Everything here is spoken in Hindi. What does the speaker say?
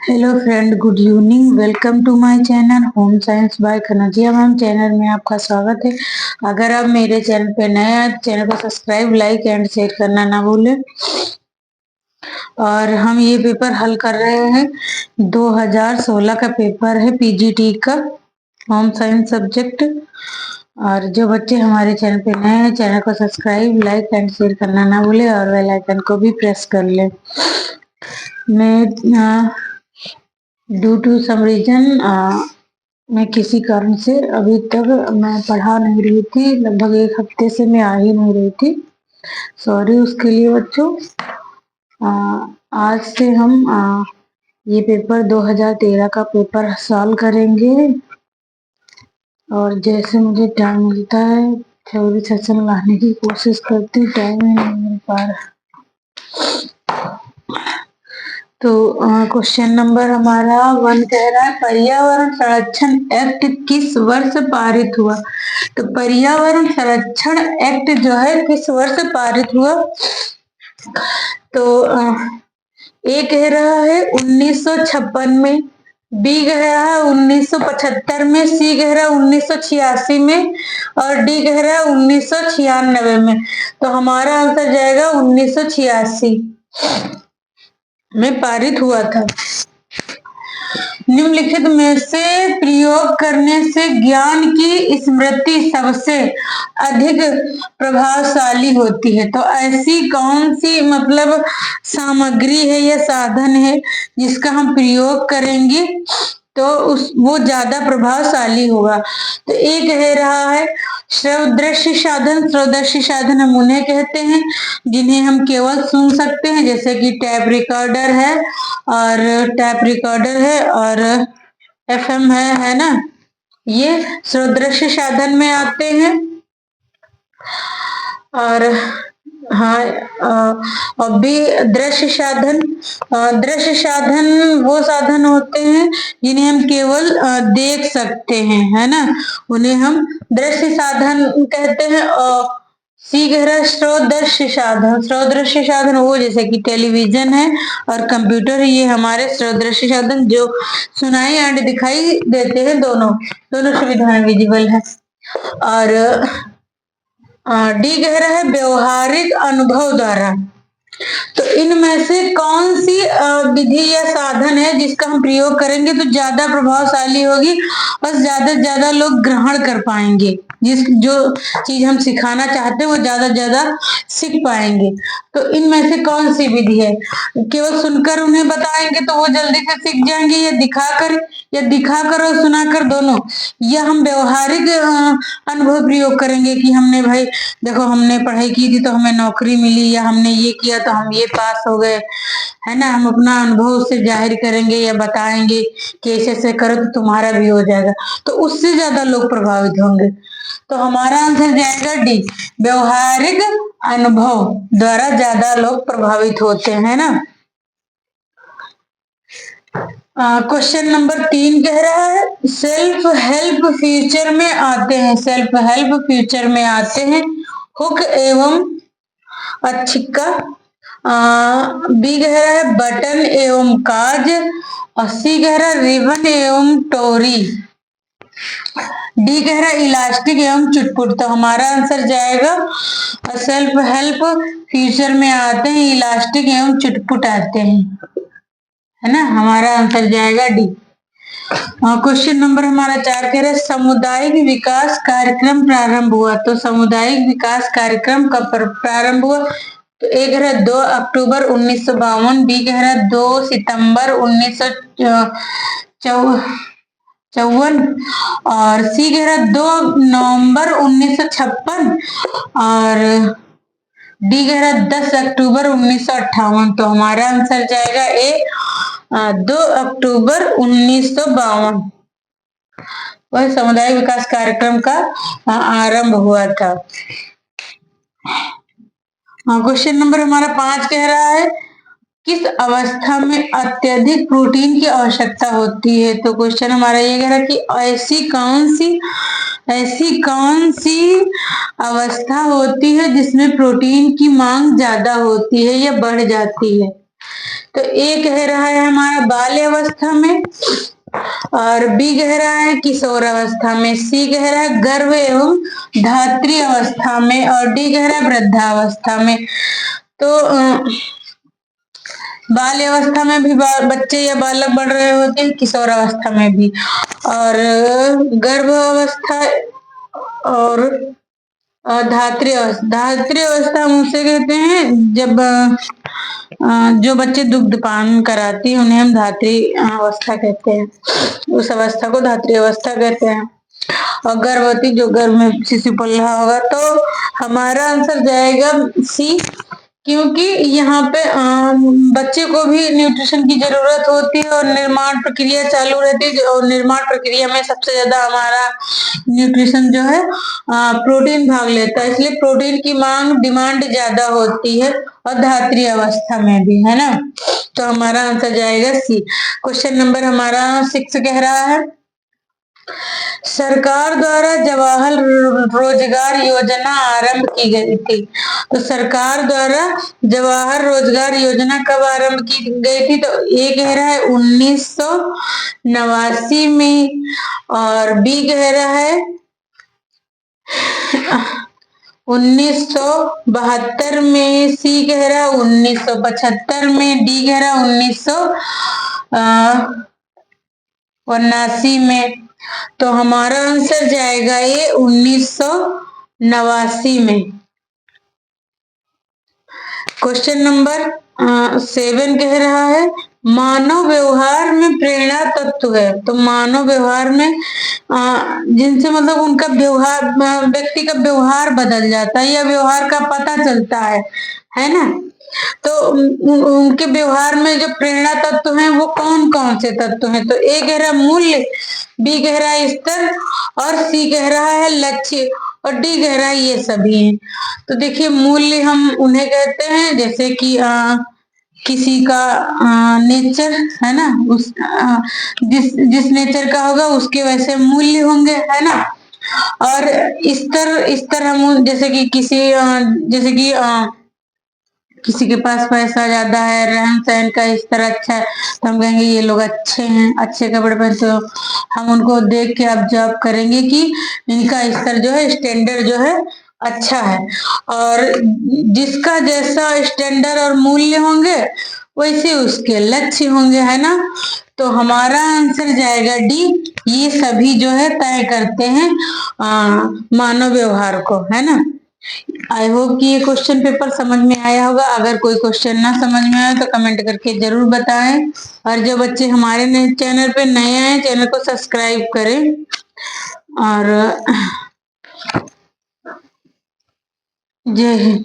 Hello friend, good evening. Welcome to my channel Home Science by Kanjiya ma'am. Channel में आपका स्वागत है। अगर आप मेरे चैनल पे नए हैं तो चैनल को सब्सक्राइब, लाइक एंड शेयर करना ना भूलें। और हम ये पेपर हल कर रहे हैं। 2016 का पेपर है पीजीटी का, होम साइंस सब्जेक्ट। और जो बच्चे हमारे चैनल पे नए हैं, चैनल को सब्सक्राइब, लाइक एंड शेयर करना ना भूलें और बेल आइकन को भी प्रेस कर लें। मैं ड्यू टू सम रीजन मैं किसी कारण से अभी तक मैं पढ़ा नहीं रही थी। लगभग 1 हफ्ते से मैं आ ही नहीं रही थी। सॉरी उसके लिए बच्चों। आज से हम ये पेपर 2013 का पेपर सॉल्व करेंगे। और जैसे मुझे टाइम मिलता है थ्योरी सेशन लाने की कोशिश करती हूँ, टाइम ही नहीं मिल पा रहा। तो क्वेश्चन नंबर हमारा 1 कह रहा है पर्यावरण संरक्षण एक्ट किस वर्ष पारित हुआ। तो पर्यावरण संरक्षण एक्ट जो है किस वर्ष पारित हुआ। तो ए कह रहा है 1956 में, बी कह रहा है 1975 में, सी कह रहा है 1986 में और डी कह रहा है 1996 में। तो हमारा आंसर जाएगा 1986 में पारित हुआ था। निम्नलिखित में से प्रयोग करने से ज्ञान की स्मृति सबसे अधिक प्रभावशाली होती है। तो ऐसी कौन सी मतलब सामग्री है या साधन है जिसका हम प्रयोग करेंगे तो वो ज्यादा प्रभावशाली होगा। तो एक कह रहा है श्रवदृश्य साधन। श्रवदृश्य साधन हम उन्हें कहते हैं जिन्हें हम केवल सुन सकते हैं, जैसे कि टैप रिकॉर्डर है और एफएम है ना, ये श्रवदृश्य साधन में आते हैं। और और भी दृश्य साधन। दृश्य साधन वो साधन होते हैं जिन्हें हम केवल देख सकते हैं, है ना, उन्हें हम दृश्य साधन कहते हैं। और सी कह रहा है श्रवदृश्य साधन। श्रवदृश्य साधन वो जैसे कि टेलीविजन है और कंप्यूटर, ये हमारे श्रवदृश्य साधन जो सुनाई एंड दिखाई देते हैं, दोनों सुविधाएं विजिबल है। और डी कह रहा है व्यवहारिक अनुभव द्वारा। तो इनमें से कौन सी विधि या साधन है जिसका हम प्रयोग करेंगे तो ज्यादा प्रभावशाली होगी और ज्यादा से ज्यादा लोग ग्रहण कर पाएंगे। जो चीज हम सिखाना चाहते हैं वो ज्यादा से ज्यादा सीख पाएंगे। तो इनमें से कौन सी विधि है। केवल सुनकर उन्हें बताएंगे तो वो जल्दी से सीख जाएंगे, या दिखाकर और सुनाकर दोनों, या हम व्यवहारिक अनुभव प्रयोग करेंगे कि हमने भाई देखो हमने पढ़ाई की थी तो हमें नौकरी मिली, या हमने ये किया तो हम ये पास हो गए, है ना। हम अपना अनुभव से जाहिर करेंगे या बताएंगे कि ऐसे ऐसे करो तो तुम्हारा भी हो जाएगा, तो उससे ज्यादा लोग प्रभावित होंगे। तो हमारा आंसर जाएगा डी, व्यवहारिक अनुभव द्वारा ज्यादा लोग प्रभावित होते हैं ना। क्वेश्चन नंबर 3 कह रहा है सेल्फ हेल्प फ्यूचर में आते हैं। सेल्फ हेल्प फ्यूचर में आते हैं हुक एवं अच्छिका। बी कह रहा है बटन एवं काज और सी कह रहा है रिबन एवं टोरी। डी कह रहा है इलास्टिक एवं चुटपुट। तो हमारा आंसर जाएगा सेल्फ हेल्प फ्यूचर में आते हैं इलास्टिक एवं चुटपुट आते हैं, है ना। हमारा आंसर जाएगा डी। क्वेश्चन नंबर हमारा 4 कह रहा है सामुदायिक विकास कार्यक्रम प्रारंभ हुआ। तो सामुदायिक विकास कार्यक्रम कब प्रारंभ हुआ। तो ए कह रहा है 2 अक्टूबर 1952, बी कह रहा है 2 सितंबर 1954 और सी कह रहा है 2 नवंबर 1956 और डी कह रहा है 10 अक्टूबर 1958। तो हमारा आंसर जाएगा ए 2 अक्टूबर 1952 वह सामुदायिक विकास कार्यक्रम का आरंभ हुआ था। क्वेश्चन नंबर हमारा 5 कह रहा है किस अवस्था में अत्यधिक प्रोटीन की आवश्यकता होती है। तो क्वेश्चन हमारा ये कह रहा है कि ऐसी कौन सी अवस्था होती है जिसमें प्रोटीन की मांग ज्यादा होती है या बढ़ जाती है। तो ए कह रहा है हमारा बाल्य अवस्था में, और बी कह रहा है किशोर अवस्था में, सी कह रहा है गर्भ एवं धात्री अवस्था में, और डी कह रहा है वृद्धावस्था में। तो बाल्य अवस्था में भी बच्चे या बालक बढ़ रहे होते हैं, किशोर अवस्था में भी, और गर्भ अवस्था और धात्री अवस्था हम उसे कहते हैं जब जो बच्चे दुग्ध पान कराती है उन्हें हम धात्री अवस्था कहते हैं, उस अवस्था को धात्री अवस्था कहते हैं। और गर्भवती जो गर्भ में शिशु पल रहा होगा, तो हमारा आंसर जाएगा सी, क्योंकि यहाँ पे बच्चे को भी न्यूट्रिशन की जरूरत होती है और निर्माण प्रक्रिया चालू रहती है, और निर्माण प्रक्रिया में सबसे ज्यादा हमारा न्यूट्रिशन जो है प्रोटीन भाग लेता है, इसलिए प्रोटीन की मांग डिमांड ज्यादा होती है, और धात्री अवस्था में भी, है ना। तो हमारा आंसर जाएगा सी। क्वेश्चन नंबर हमारा 6 कह रहा है, सरकार द्वारा जवाहर रोजगार योजना आरंभ की गई थी। तो सरकार द्वारा जवाहर रोजगार योजना कब आरंभ की गई थी? तो ए कह रहा है 1989 में, और बी कह रहा है 1972 में, सी कह रहा है 1975 में, डी कह रहा है 1989 में। तो हमारा आंसर जाएगा ये 1989 में। क्वेश्चन नंबर 7 कह रहा है, मानव व्यवहार में प्रेरणा तत्व है। तो मानव व्यवहार में जिनसे मतलब उनका व्यवहार, व्यक्ति का व्यवहार बदल जाता है या व्यवहार का पता चलता है ना। तो उनके व्यवहार में जो प्रेरणा तत्व हैं वो कौन कौन से तत्व हैं? तो ए कह रहा है मूल्य, बी कह रहा है स्तर, और सी कह रहा है लक्ष्य, और डी कह रहा है ये सभी हैं। तो देखिए मूल्य हम उन्हें कहते हैं जैसे कि किसी का नेचर है ना, उस जिस नेचर का होगा उसके वैसे मूल्य होंगे, है ना। और स्तर हम जैसे कि किसी के पास पैसा ज्यादा है, रहन सहन का स्तर अच्छा है, तो हम कहेंगे ये लोग अच्छे हैं, अच्छे कपड़े पहनते हो, हम उनको देख के ऑब्जर्व करेंगे कि इनका स्तर जो है, स्टैंडर्ड जो है अच्छा है। और जिसका जैसा स्टैंडर्ड और मूल्य होंगे वैसे उसके लक्ष्य होंगे, है ना। तो हमारा आंसर जाएगा डी, ये सभी जो है तय करते हैं मानव व्यवहार को, है ना। आई होप कि ये क्वेश्चन पेपर समझ में आया होगा। अगर कोई क्वेश्चन ना समझ में आए तो कमेंट करके जरूर बताएं, और जो बच्चे हमारे चैनल पे नए हैं चैनल को सब्सक्राइब करें, और जय हिंद।